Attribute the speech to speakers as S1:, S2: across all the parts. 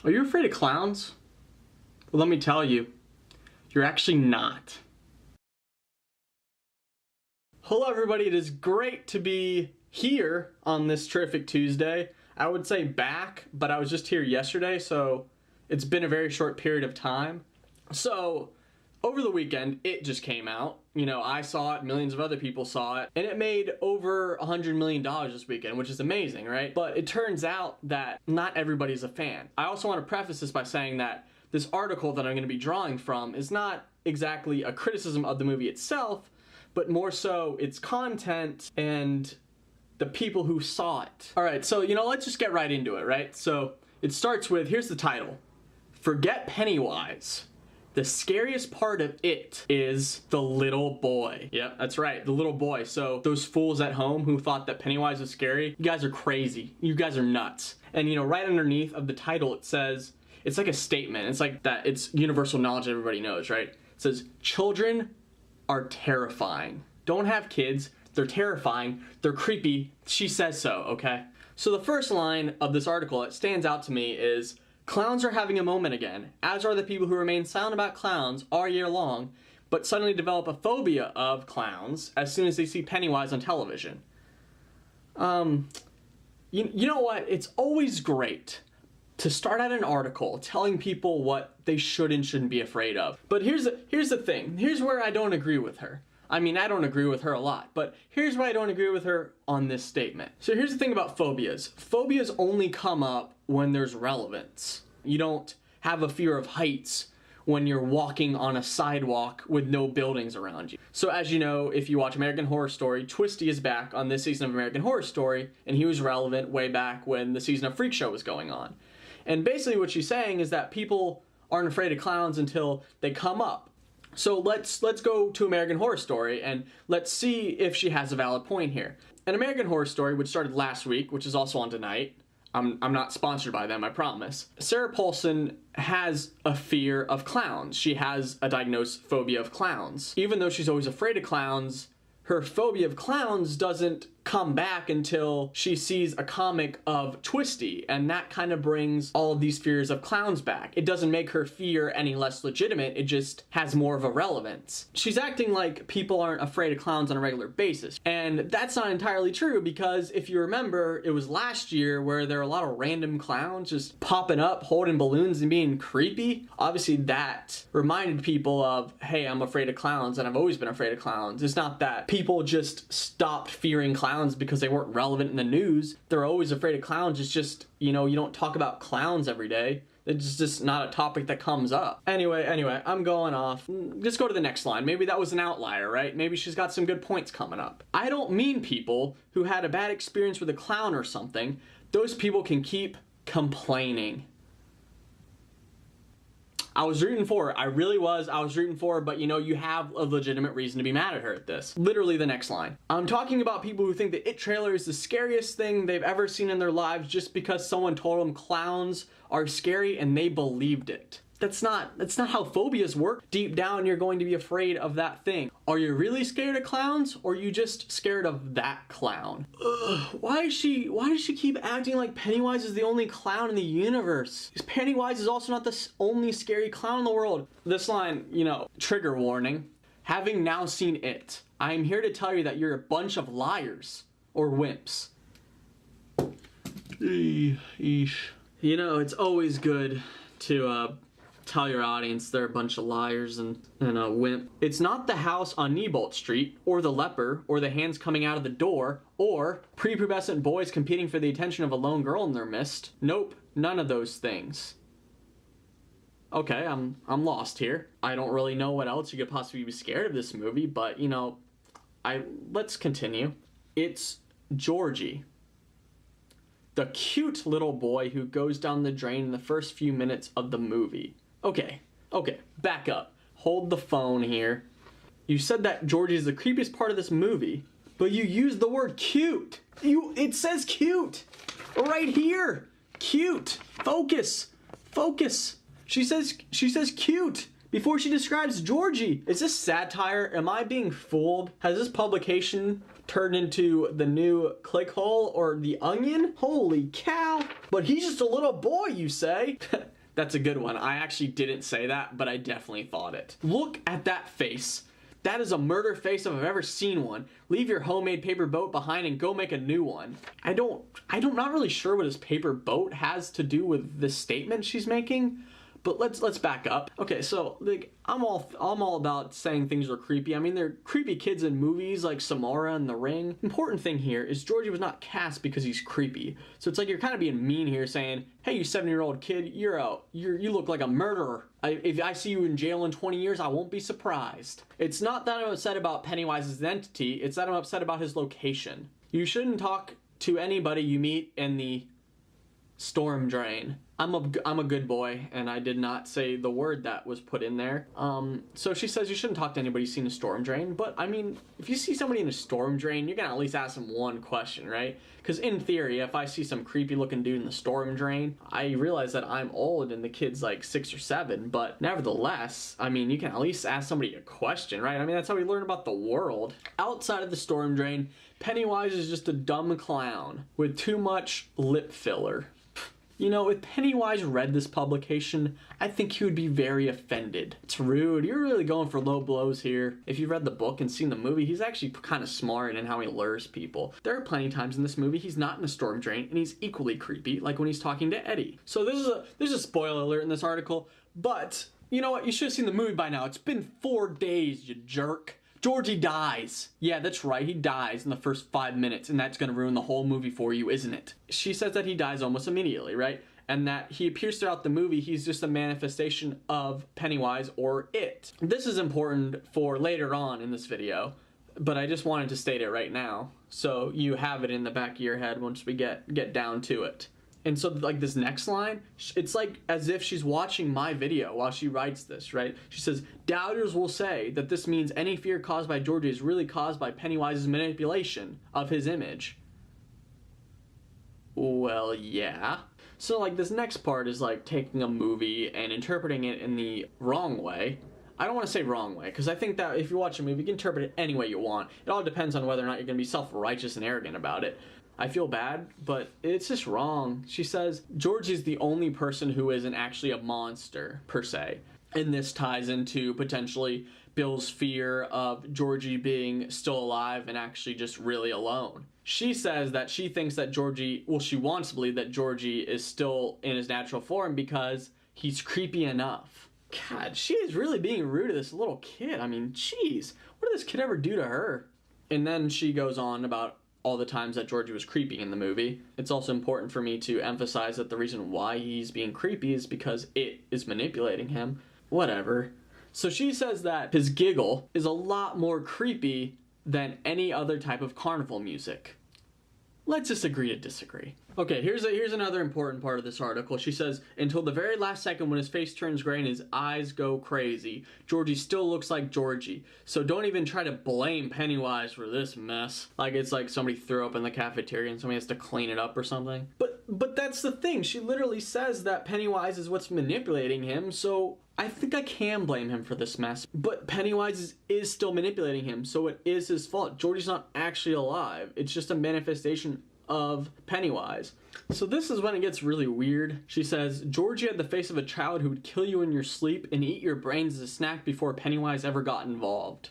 S1: Are you afraid of clowns? Well, let me tell you, you're actually not. Hello everybody, it is great to be here on this terrific Tuesday. I would say back, but I was just here yesterday, so it's been a very short period of time. So, over the weekend, it just came out. You know, I saw it, millions of other people saw it, and it made over $100 million this weekend, which is amazing, right? But it turns out that not everybody's a fan. I also want to preface this by saying that this article that I'm going to be drawing from is not exactly a criticism of the movie itself, but more so its content and the people who saw it. Alright, so, let's just get right into it, right? So, it starts with, here's the title. Forget Pennywise. The scariest part of it is the little boy. Yep, that's right, the little boy. So, those fools at home who thought that Pennywise was scary, you guys are crazy. You guys are nuts. And, right underneath of the title, it says, it's like a statement. It's like that, it's universal knowledge everybody knows, right? It says, children are terrifying. Don't have kids, they're terrifying, they're creepy, she says so, okay? So the first line of this article that stands out to me is, clowns are having a moment again, as are the people who remain silent about clowns all year long, but suddenly develop a phobia of clowns as soon as they see Pennywise on television. You know what? It's always great to start out an article telling people what they should and shouldn't be afraid of. But here's the thing. Here's where I don't agree with her. I mean, I don't agree with her a lot, but here's where I don't agree with her on this statement. So here's the thing about phobias. Phobias only come up when there's relevance. You don't have a fear of heights when you're walking on a sidewalk with no buildings around you. So as you know, if you watch American Horror Story, Twisty is back on this season of American Horror Story, and he was relevant way back when the season of Freak Show was going on. And basically what she's saying is that people aren't afraid of clowns until they come up. So let's go to American Horror Story and let's see if she has a valid point here. An American Horror Story, which started last week, which is also on tonight, I'm not sponsored by them, I promise. Sarah Paulson has a fear of clowns. She has a diagnosed phobia of clowns. Even though she's always afraid of clowns, her phobia of clowns doesn't come back until she sees a comic of Twisty, and that kind of brings all of these fears of clowns back. It doesn't make her fear any less legitimate, it just has more of a relevance. She's acting like people aren't afraid of clowns on a regular basis, and that's not entirely true because if you remember, it was last year where there were a lot of random clowns just popping up, holding balloons and being creepy. Obviously that reminded people of, hey, I'm afraid of clowns and I've always been afraid of clowns. It's not that people just stopped fearing clowns because they weren't relevant in the news. They're always afraid of clowns. It's just, you don't talk about clowns every day. It's just not a topic that comes up. Anyway, I'm going off. Just go to the next line. Maybe that was an outlier, right? Maybe she's got some good points coming up. I don't mean people who had a bad experience with a clown or something. Those people can keep complaining. I was rooting for her. I really was. I was rooting for her, but you have a legitimate reason to be mad at her at this. Literally the next line. I'm talking about people who think the It trailer is the scariest thing they've ever seen in their lives just because someone told them clowns are scary and they believed it. That's not how phobias work. Deep down, you're going to be afraid of that thing. Are you really scared of clowns, or are you just scared of that clown? Ugh, why does she keep acting like Pennywise is the only clown in the universe? Because Pennywise is also not the only scary clown in the world. This line, trigger warning. Having now seen it, I am here to tell you that you're a bunch of liars, or wimps. Eesh. It's always good to, tell your audience they're a bunch of liars and a wimp. It's not the house on Neibolt Street, or the leper, or the hands coming out of the door, or prepubescent boys competing for the attention of a lone girl in their midst. Nope, none of those things. Okay, I'm lost here. I don't really know what else you could possibly be scared of this movie, but let's continue. It's Georgie, the cute little boy who goes down the drain in the first few minutes of the movie. Okay, back up. Hold the phone here. You said that Georgie is the creepiest part of this movie, but you used the word cute. It says cute. Right here. Cute. Focus. She says cute before she describes Georgie. Is this satire? Am I being fooled? Has this publication turned into the new Clickhole or the Onion? Holy cow. But he's just a little boy, you say? That's a good one. I actually didn't say that, but I definitely thought it. Look at that face. That is a murder face if I've ever seen one. Leave your homemade paper boat behind and go make a new one. I'm not really sure what his paper boat has to do with this statement she's making, but let's back up. Okay, so like I'm all about saying things are creepy. I mean, they're creepy kids in movies like Samara and The Ring. Important thing here is Georgie was not cast because he's creepy. So it's like you're kind of being mean here, saying, "Hey, you 7-year-old kid, you look like a murderer. If I see you in jail in 20 years, I won't be surprised." It's not that I'm upset about Pennywise's identity. It's that I'm upset about his location. You shouldn't talk to anybody you meet in the storm drain. I'm a good boy, and I did not say the word that was put in there. So she says you shouldn't talk to anybody seen a storm drain, but I mean, if you see somebody in a storm drain, you're gonna at least ask them one question, right? Because in theory, if I see some creepy looking dude in the storm drain, I realize that I'm old and the kid's like 6 or 7, but nevertheless, I mean, you can at least ask somebody a question, right? I mean, that's how we learn about the world. Outside of the storm drain, Pennywise is just a dumb clown with too much lip filler. You know, if Pennywise read this publication, I think he would be very offended. It's rude. You're really going for low blows here. If you've read the book and seen the movie, he's actually kind of smart in how he lures people. There are plenty of times in this movie he's not in a storm drain, and he's equally creepy, like when he's talking to Eddie. So there's a spoiler alert in this article, but you know what? You should have seen the movie by now. It's been 4 days, you jerk. Georgie dies. Yeah, that's right, he dies in the first 5 minutes, and that's gonna ruin the whole movie for you, isn't it? She says that he dies almost immediately, right? And that he appears throughout the movie, he's just a manifestation of Pennywise or it. This is important for later on in this video, but I just wanted to state it right now, so you have it in the back of your head once we get down to it. And so like this next line, it's like as if she's watching my video while she writes this, right? She says, "Doubters will say that this means any fear caused by Georgie is really caused by Pennywise's manipulation of his image." Well, yeah. So like this next part is like taking a movie and interpreting it in the wrong way. I don't want to say wrong way, because I think that if you watch a movie, you can interpret it any way you want. It all depends on whether or not you're going to be self-righteous and arrogant about it. I feel bad, but it's just wrong. She says, Georgie's the only person who isn't actually a monster, per se. And this ties into potentially Bill's fear of Georgie being still alive and actually just really alone. She says that she thinks that she wants to believe that Georgie is still in his natural form because he's creepy enough. God, she is really being rude to this little kid. I mean, jeez, what did this kid ever do to her? And then she goes on about all the times that Georgie was creepy in the movie. It's also important for me to emphasize that the reason why he's being creepy is because it is manipulating him. Whatever. So she says that his giggle is a lot more creepy than any other type of carnival music. Let's just agree to disagree. Okay, here's another important part of this article. She says, until the very last second when his face turns gray and his eyes go crazy, Georgie still looks like Georgie. So don't even try to blame Pennywise for this mess. Like it's like somebody threw up in the cafeteria and somebody has to clean it up or something. But that's the thing. She literally says that Pennywise is what's manipulating him, so I think I can blame him for this mess. But Pennywise is still manipulating him, so it is his fault. Georgie's not actually alive. It's just a manifestation of Pennywise. So this is when it gets really weird. She says, Georgie had the face of a child who would kill you in your sleep and eat your brains as a snack before Pennywise ever got involved.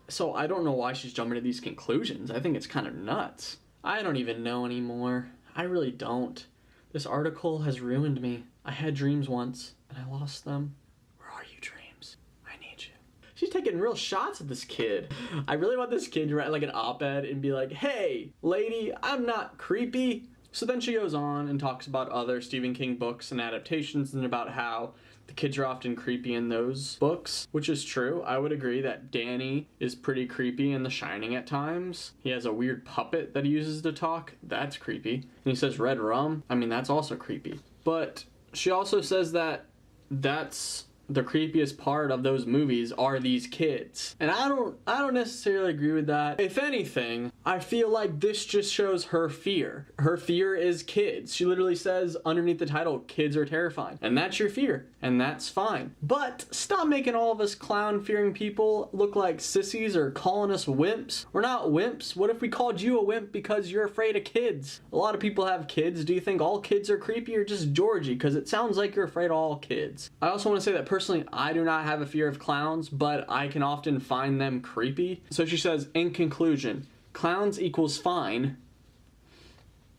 S1: So I don't know why she's jumping to these conclusions. I think it's kind of nuts. I don't even know anymore. I really don't. This article has ruined me. I had dreams once, and I lost them. Where are you, dreams? I need you. She's taking real shots at this kid. I really want this kid to write like an op-ed and be like, hey, lady, I'm not creepy. So then she goes on and talks about other Stephen King books and adaptations and about how the kids are often creepy in those books, which is true. I would agree that Danny is pretty creepy in The Shining at times. He has a weird puppet that he uses to talk. That's creepy. And he says red rum. I mean, that's also creepy. But she also says that that's the creepiest part of those movies are these kids. And I don't necessarily agree with that. If anything, I feel like this just shows her fear. Her fear is kids. She literally says underneath the title, kids are terrifying. And that's your fear, and that's fine. But stop making all of us clown-fearing people look like sissies or calling us wimps. We're not wimps. What if we called you a wimp because you're afraid of kids? A lot of people have kids. Do you think all kids are creepy, or just Georgie? Because it sounds like you're afraid of all kids. I also want to say that personally, I do not have a fear of clowns, but I can often find them creepy. So she says, in conclusion, clowns equals fine.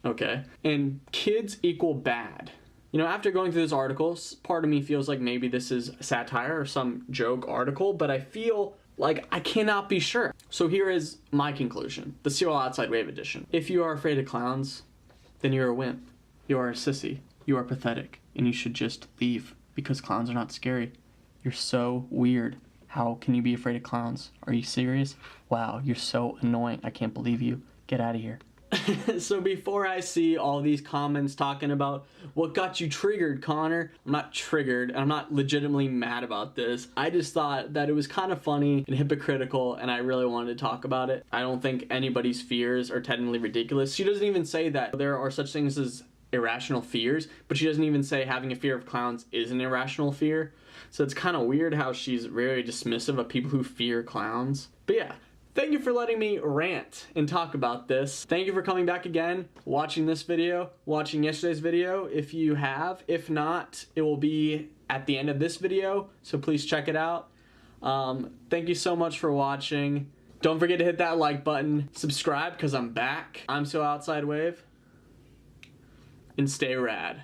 S1: Okay. And kids equal bad. You know, after going through this article, part of me feels like maybe this is satire or some joke article, but I feel like I cannot be sure. So here is my conclusion, the COL Outside Wave edition. If you are afraid of clowns, then you're a wimp. You are a sissy. You are pathetic. And you should just leave, because clowns are not scary. You're so weird. How can you be afraid of clowns? Are you serious? Wow, you're so annoying. I can't believe you. Get out of here. So before I see all these comments talking about what got you triggered, Connor, I'm not triggered, and I'm not legitimately mad about this. I just thought that it was kind of funny and hypocritical, and I really wanted to talk about it. I don't think anybody's fears are technically ridiculous. She doesn't even say that there are such things as irrational fears, but she doesn't even say having a fear of clowns is an irrational fear. So it's kind of weird how she's very dismissive of people who fear clowns. But yeah. Thank you for letting me rant and talk about this. Thank you for coming back again, watching this video, watching yesterday's video if you have. If not, it will be at the end of this video, so please check it out. Thank you so much for watching. Don't forget to hit that like button, subscribe because I'm back. I'm COLoutsidewave, and stay rad.